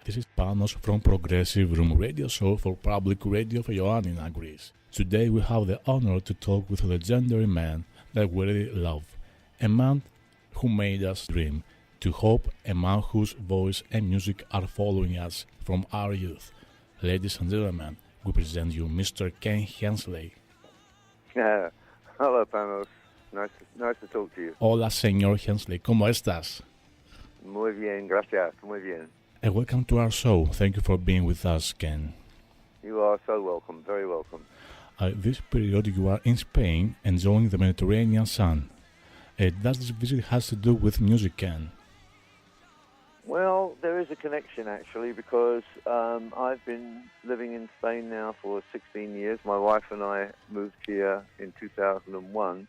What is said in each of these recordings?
This is Panos from Progressive Room Radio Show for Public Radio for Ioannina, Greece. Today we have the honor to talk with a legendary man that we really love. A man who made us dream, to hope, a man whose voice and music are following us from our youth. Ladies and gentlemen, we present you Mr. Ken Hensley. Hello, Panos. Nice to talk to you. Hola, señor Hensley. ¿Cómo estás? Muy bien, gracias. Muy bien. And welcome to our show. Thank you for being with us, Ken. You are so welcome, very welcome. This period you are in Spain, enjoying the Mediterranean sun. Does this visit has to do with music, Ken? Well, there is a connection, actually, because I've been living in Spain now for 16 years. My wife and I moved here in 2001,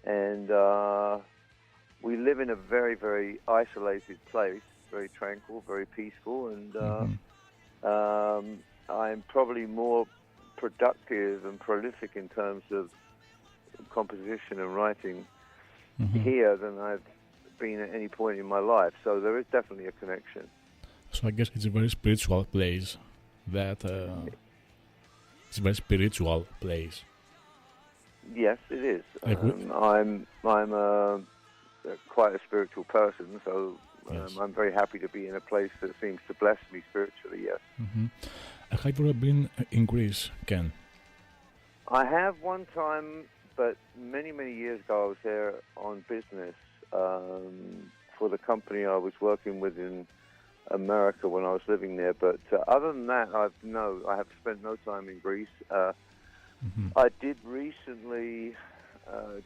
and we live in a very, very isolated place, very tranquil, very peaceful, and I'm probably more productive and prolific in terms of composition and writing here than I've been at any point in my life. So there is definitely a connection. So I guess it's a very spiritual place. It's a very spiritual place. Yes, it is. I'm quite a spiritual person, so yes. I'm very happy to be in a place that seems to bless me spiritually, yes. Have you ever been in Greece, Ken? I have one time, but many, many years ago I was there on business for the company I was working with in America when I was living there. But other than that, I have spent no time in Greece. I did recently,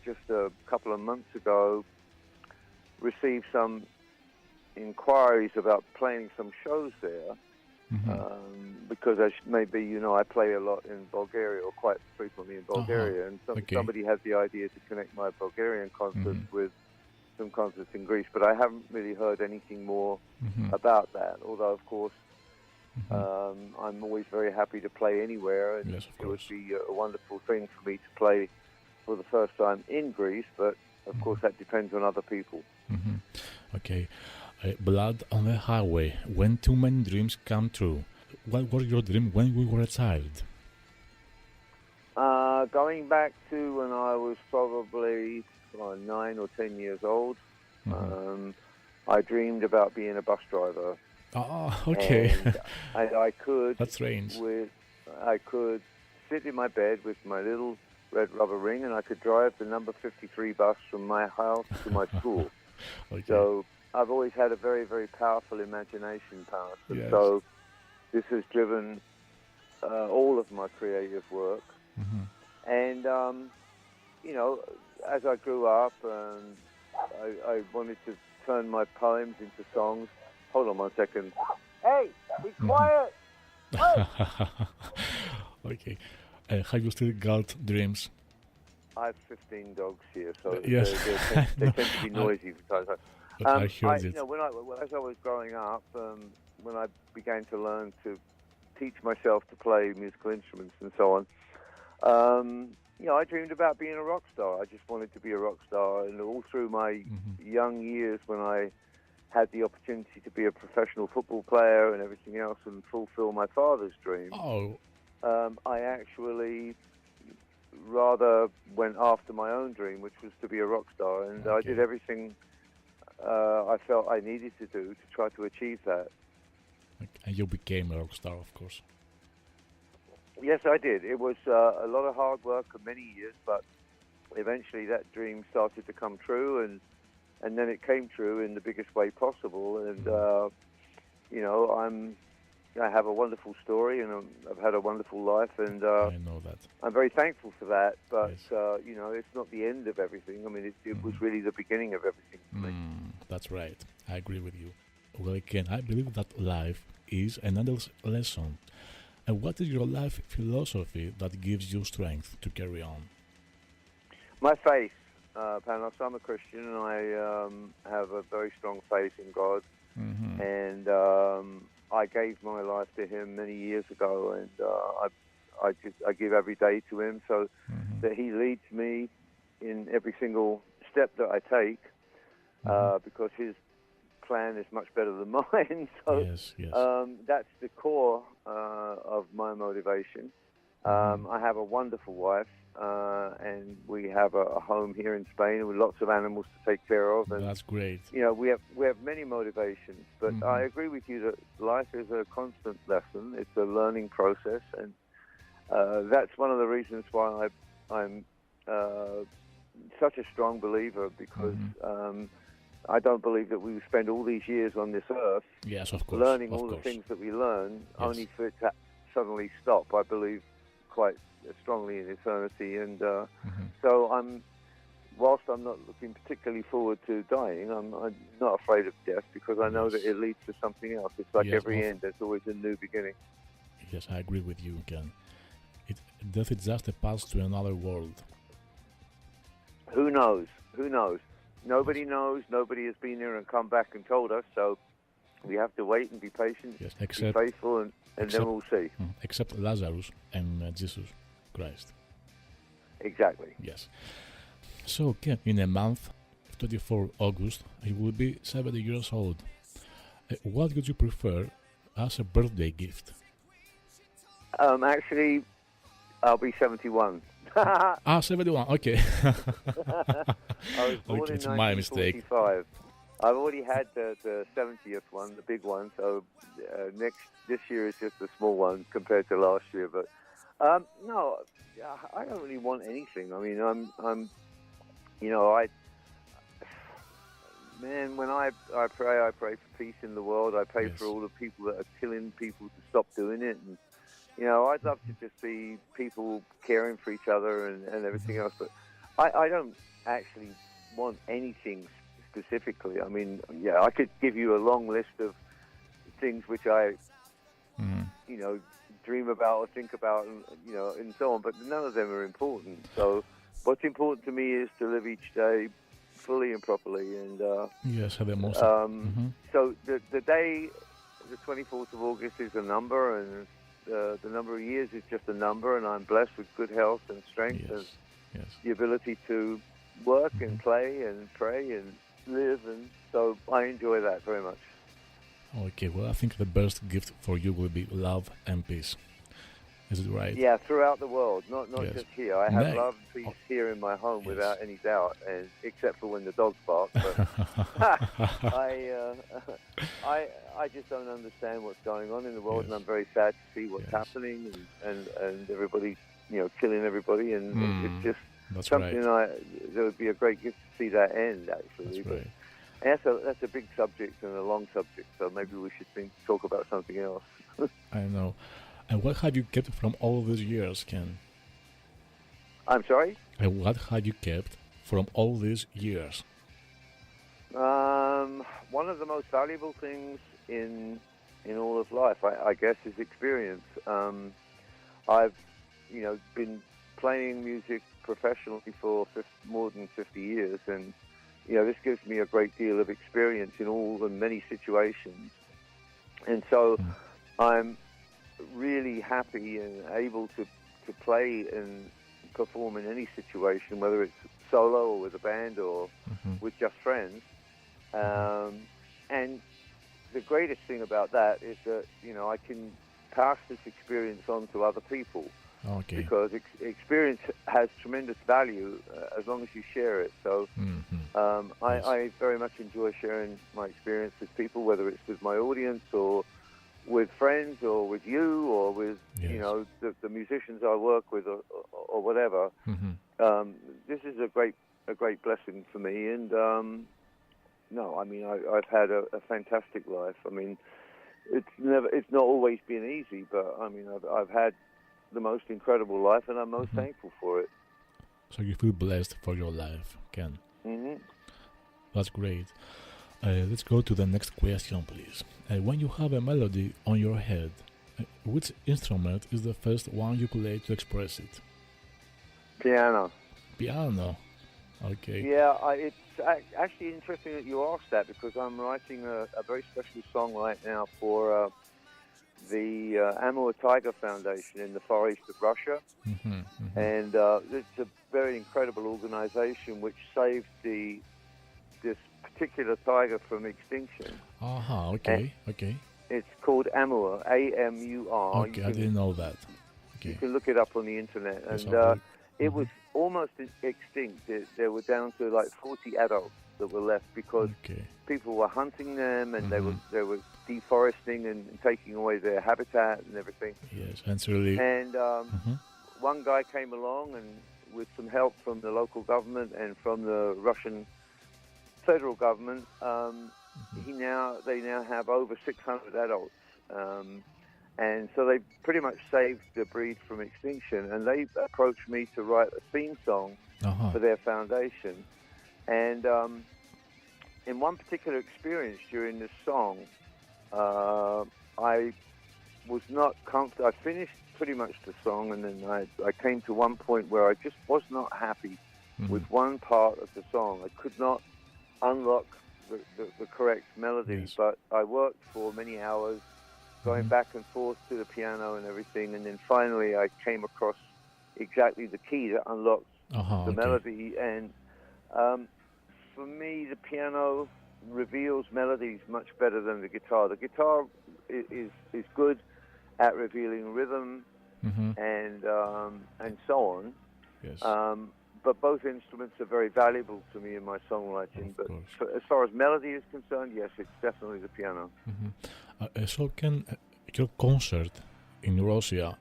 just a couple of months ago, receive some inquiries about playing some shows there. Because as maybe you know, I play a lot in Bulgaria, or quite frequently in Bulgaria, and somebody had the idea to connect my Bulgarian concerts with some concerts in Greece, but I haven't really heard anything more about that. Although, of course, I'm always very happy to play anywhere, and yes, it would be a wonderful thing for me to play for the first time in Greece, but of course that depends on other people. Okay. Blood on the Highway, When Too Many Dreams Come True. What was your dream when we were a child? Going back to when I was probably 9 or 10 years old, I dreamed about being a bus driver. Oh, okay. And I could. That's strange. I could sit in my bed with my little red rubber ring, and I could drive the number 53 bus from my house to my school. Okay. So I've always had a very, very powerful imagination, Panos. Yes. So this has driven all of my creative work. And, you know, as I grew up, I wanted to turn my poems into songs. Hold on 1 second. Hey, be quiet! Hey! Okay. Have you still got dreams? I have 15 dogs here, so yes. they tend to be noisy from time to time. I heard it. You know, as I was growing up, when I began to learn to teach myself to play musical instruments and so on, you know, I dreamed about being a rock star. I just wanted to be a rock star, and all through my young years, when I had the opportunity to be a professional football player and everything else, and fulfill my father's dream, I actually rather went after my own dream, which was to be a rock star, and I did everything I felt I needed to do to try to achieve that. And you became a rock star, of course. Yes, I did. It was a lot of hard work for many years, but eventually that dream started to come true, and then it came true in the biggest way possible. And you know, I have a wonderful story, and I've had a wonderful life, and I know that. I'm very thankful for that. But yes. you know, it's not the end of everything. I mean, it was really the beginning of everything for me. That's right. I agree with you. Well, again, I believe that life is an endless lesson. And what is your life philosophy that gives you strength to carry on? My faith, Panos. I'm a Christian, and I have a very strong faith in God. And I gave my life to Him many years ago, and I give every day to Him, so that He leads me in every single step that I take, because His plan is much better than mine. So yes, yes. that's the core of my motivation. I have a wonderful wife, and we have a home here in Spain with lots of animals to take care of. And, That's great. you know, we have many motivations. But I agree with you that life is a constant lesson. It's a learning process, and that's one of the reasons why I'm such a strong believer, because I don't believe that we spend all these years on this earth Yes, of course, learning of all course. the things that we learn, only for it to suddenly stop. I believe quite strongly in eternity, and so whilst I'm not looking particularly forward to dying, I'm not afraid of death, because I know that it leads to something else. It's like every end, there's always a new beginning. Yes, I agree with you, Ken. Death is just a pass to another world. Who knows? Who knows? Nobody knows. Nobody has been here and come back and told us, so we have to wait and be patient, be faithful, and then we'll see. Except Lazarus and Jesus Christ. Exactly. Yes. So, Ken, in a month, 24 August, you will be 70 years old. What would you prefer as a birthday gift? Actually, I'll be 71. 71, okay. I was born in it's my mistake. 1945. I've already had the 70th one, the big one, so this year is just a small one compared to last year. But no, I don't really want anything. I mean, I'm you know, when I pray for peace in the world. I pray for all the people that are killing people to stop doing it, and you know, I'd love to just see people caring for each other and everything else. But I don't actually want anything specifically. I mean, yeah, I could give you a long list of things which I, you know, dream about or think about, and you know, and so on. But none of them are important. So what's important to me is to live each day fully and properly. And yes, have the most. So the day, the 24th of August, is a number, and the number of years is just a number, and I'm blessed with good health and strength and the ability to work and play and pray and live, and so I enjoy that very much. Okay, well, I think the best gift for you will be love and peace. Is it right? Yeah, throughout the world, not just here. I have love and peace here in my home without any doubt, and except for when the dogs bark. But I just don't understand what's going on in the world, and I'm very sad to see what's happening, and everybody, you know, killing everybody, and it's just something there would be a great gift to see that end, actually. That's right. And that's a big subject and a long subject, so maybe we should talk about something else. I know. And what have you kept from all these years, Ken? I'm sorry? And what have you kept from all these years? One of the most valuable things in all of life, I guess, is experience. I've, you know, been playing music professionally for more than 50 years, and you know, this gives me a great deal of experience in all the many situations, and so I'm really happy and able to play and perform in any situation, whether it's solo or with a band or with just friends. And the greatest thing about that is that, you know, I can pass this experience on to other people. Okay. Because experience has tremendous value as long as you share it. So I very much enjoy sharing my experience with people, whether it's with my audience or with friends or with you or with you know the musicians I work with or whatever. This is a great blessing for me. And no, I mean I've had a fantastic life. I mean it's not always been easy, but I mean I've had the most incredible life, and I'm most thankful for it. So you feel blessed for your life, Ken. That's great. Let's go to the next question, please. When you have a melody on your head, which instrument is the first one you play to express it? Piano. Piano. Okay. Yeah, it's actually interesting that you asked that, because I'm writing a very special song right now for the Amur Tiger Foundation in the Far East of Russia. And it's a very incredible organization which saved this particular tiger from extinction. Okay, okay. It's called Amur, A-M-U-R. Okay, I didn't know that. Okay. You can look it up on the internet. Yes, And it was almost extinct. There were down to like 40 adults that were left because people were hunting them, and they were deforesting and taking away their habitat and everything. Yes, and it's really... And one guy came along, and with some help from the local government and from the Russian federal government, they now have over 600 adults. And so they pretty much saved the breed from extinction. And they approached me to write a theme song for their foundation. And in one particular experience during this song, I was not comfortable. I finished pretty much the song, and then I came to one point where I just was not happy with one part of the song. I could not unlock the correct melody, but I worked for many hours going back and forth to the piano and everything, and then finally I came across exactly the key that unlocks the melody. And for me, the piano reveals melodies much better than the guitar. The guitar is good at revealing rhythm and so on. Yes. But both instruments are very valuable to me in my songwriting. But as far as melody is concerned, yes, it's definitely the piano. So can your concert in Russia,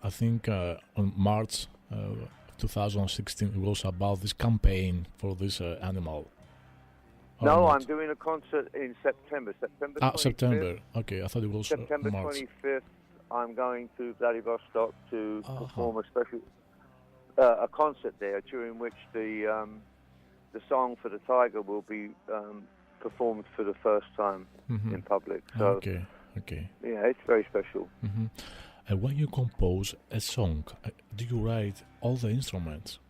I think on March 2016, it was about this campaign for this animal. No, I'm doing a concert in September. September 25th. September. Okay, I thought it was September March. 25th. I'm going to Vladivostok to perform a concert there, during which the song for the tiger will be performed for the first time in public. So, okay. Yeah, it's very special. When you compose a song, do you write all the instruments?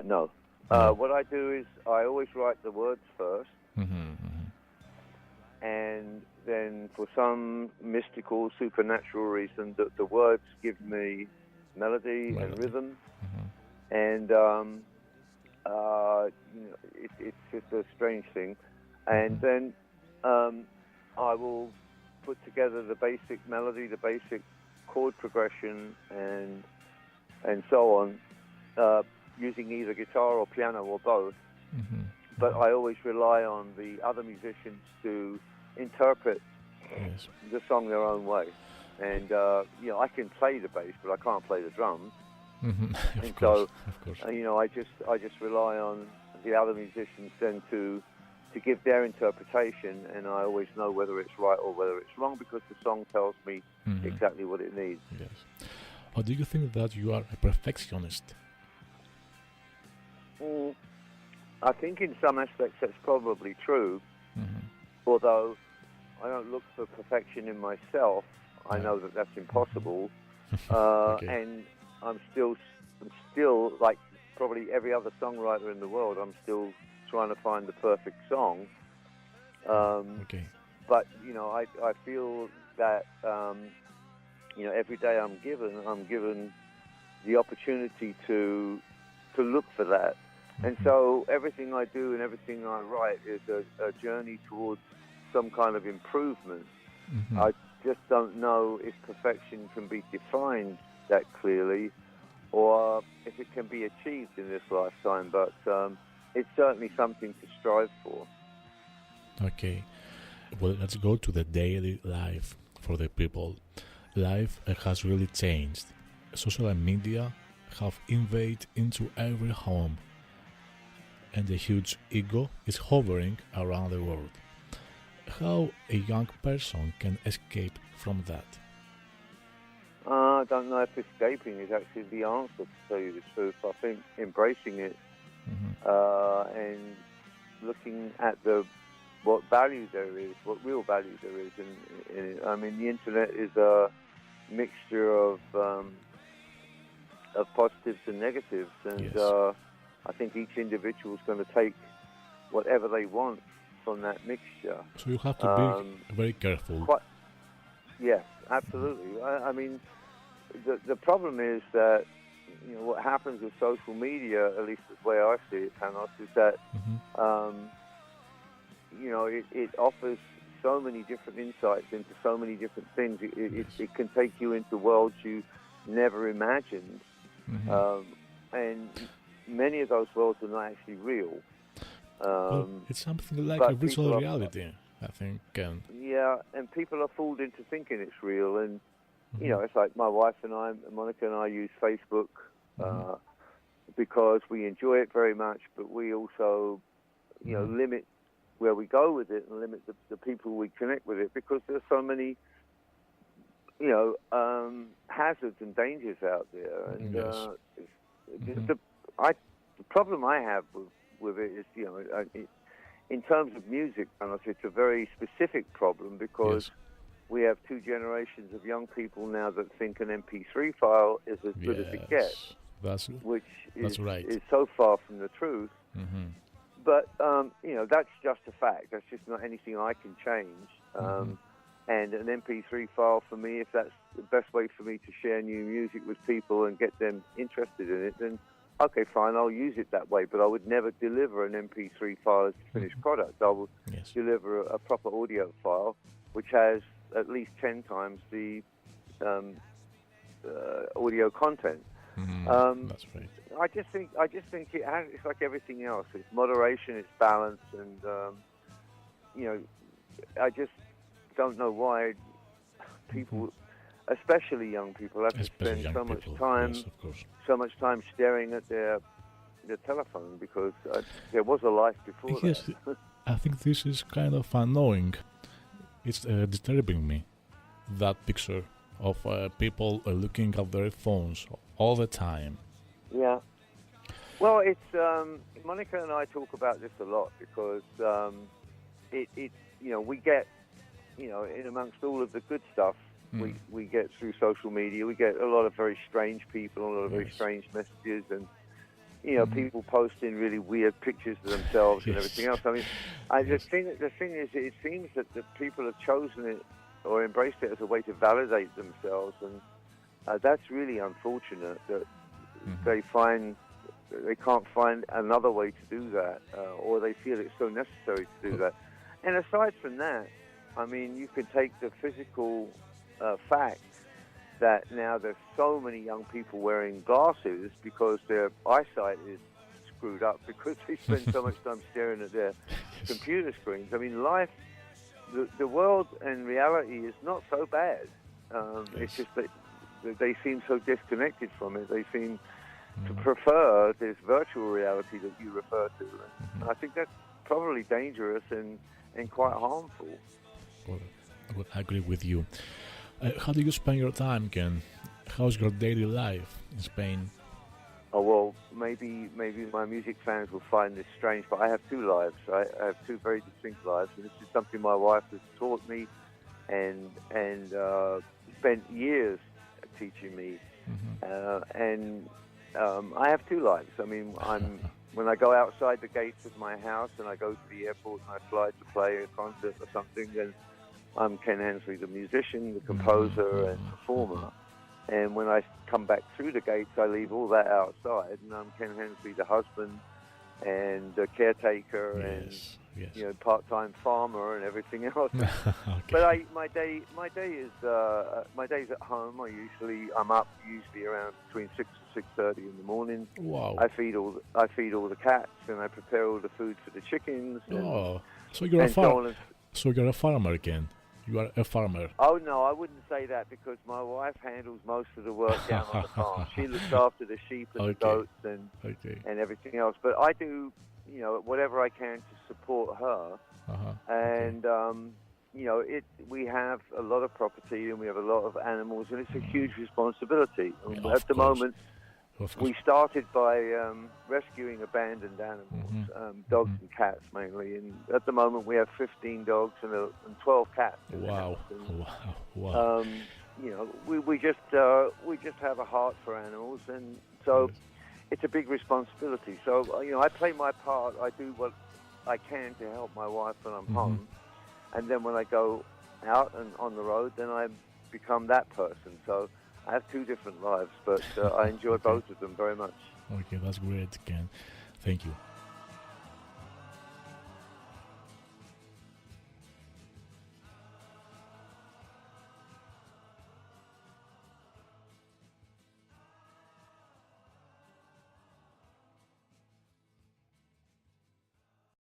No. What I do is I always write the words first, and then for some mystical, supernatural reason, the words give me melody and rhythm, and it's just a strange thing. And then I will put together the basic melody, the basic chord progression, and so on, using either guitar or piano or both. But I always rely on the other musicians to interpret the song their own way. And I can play the bass, but I can't play the drums. Of course. I just rely on the other musicians then to give their interpretation, and I always know whether it's right or whether it's wrong, because the song tells me exactly what it needs. Yes. Or do you think that you are a perfectionist? I think in some aspects that's probably true, although I don't look for perfection in myself. I know that that's impossible, and I'm still like probably every other songwriter in the world. I'm still trying to find the perfect song. But I feel that every day I'm given the opportunity to look for that. And so everything I do and everything I write is a journey towards some kind of improvement. I just don't know if perfection can be defined that clearly, or if it can be achieved in this lifetime, but it's certainly something to strive for. Okay. Well, let's go to the daily life for the people. Life has really changed. Social media have invaded into every home, and a huge ego is hovering around the world. How a young person can escape from that? I don't know if escaping is actually the answer, to tell you the truth. I think embracing it and looking at what value there is, what real value there is in it. I mean, the internet is a mixture of positives and negatives, and I think each individual is going to take whatever they want from that mixture. So you have to be very careful. Yes, absolutely. I mean, the problem is that what happens with social media, at least the way I see it, Panos, is that it offers so many different insights into so many different things. It can take you into worlds you never imagined, and many of those worlds are not actually real. It's something like a virtual reality, I think. Yeah, and people are fooled into thinking it's real. And, it's like my wife and I, Monica and I, use Facebook because we enjoy it very much, but we also, limit where we go with it and limit the people we connect with it because there's so many, hazards and dangers out there. And the problem I have with it is, in terms of music, it's a very specific problem because we have two generations of young people now that think an MP3 file is as good as it gets, which is so far from the truth. But, that's just a fact. That's just not anything I can change. And an MP3 file, for me, if that's the best way for me to share new music with people and get them interested in it, then okay, fine, I'll use it that way. But I would never deliver an MP3 file as a finished product. I will deliver a proper audio file, which has at least 10 times the audio content. That's right. I just think it's like everything else. It's moderation, it's balance, and I just don't know why people, especially young people, have to spend so much time staring at their telephone because there was a life before that. I think this is kind of annoying. It's disturbing me, that picture of people looking at their phones all the time. Yeah. Well, it's Monica and I talk about this a lot because we get, in amongst all of the good stuff we get through social media, we get a lot of very strange people, a lot of very strange messages, and people posting really weird pictures of themselves and everything else. I mean, the thing is, it seems that the people have chosen it or embraced it as a way to validate themselves, and that's really unfortunate that they can't find another way to do that, or they feel it's so necessary to do that. And aside from that, I mean, you can take the physical fact that now there's so many young people wearing glasses because their eyesight is screwed up because they spend so much time staring at their computer screens. I mean, life, the world and reality is not so bad. It's just that they seem so disconnected from it. They seem to prefer this virtual reality that you refer to. And I think that's probably dangerous and quite harmful. Well, I agree with you. How do you spend your time, Ken? How's your daily life in Spain? Oh, well, maybe my music fans will find this strange, but I have two lives. I have two very distinct lives, and this is something my wife has taught me and spent years teaching me. I have two lives. I mean, when I go outside the gates of my house and I go to the airport and I fly to play a concert or something, then I'm Ken Hensley, the musician, the composer, and performer. And when I come back through the gates, I leave all that outside, and I'm Ken Hensley, the husband and the caretaker and part-time farmer and everything else. But my days at home. I'm up usually around between 6 and 6:30 in the morning. Wow! I feed all the cats and I prepare all the food for the chickens. So you're a farmer. So you're a farmer again. You are a farmer. Oh, no, I wouldn't say that because my wife handles most of the work down on the farm. She looks after the sheep and the goats and everything else. But I do, whatever I can to support her. And, we have a lot of property and we have a lot of animals, and it's a huge responsibility. At the moment, we started by rescuing abandoned animals, dogs and cats mainly. And at the moment, we have 15 dogs and 12 cats. Wow! We just have a heart for animals, and so it's a big responsibility. So I play my part. I do what I can to help my wife when I'm home, and then when I go out and on the road, then I become that person. So I have two different lives, but I enjoy Okay. both of them very much. Okay, that's great, Ken. Thank you.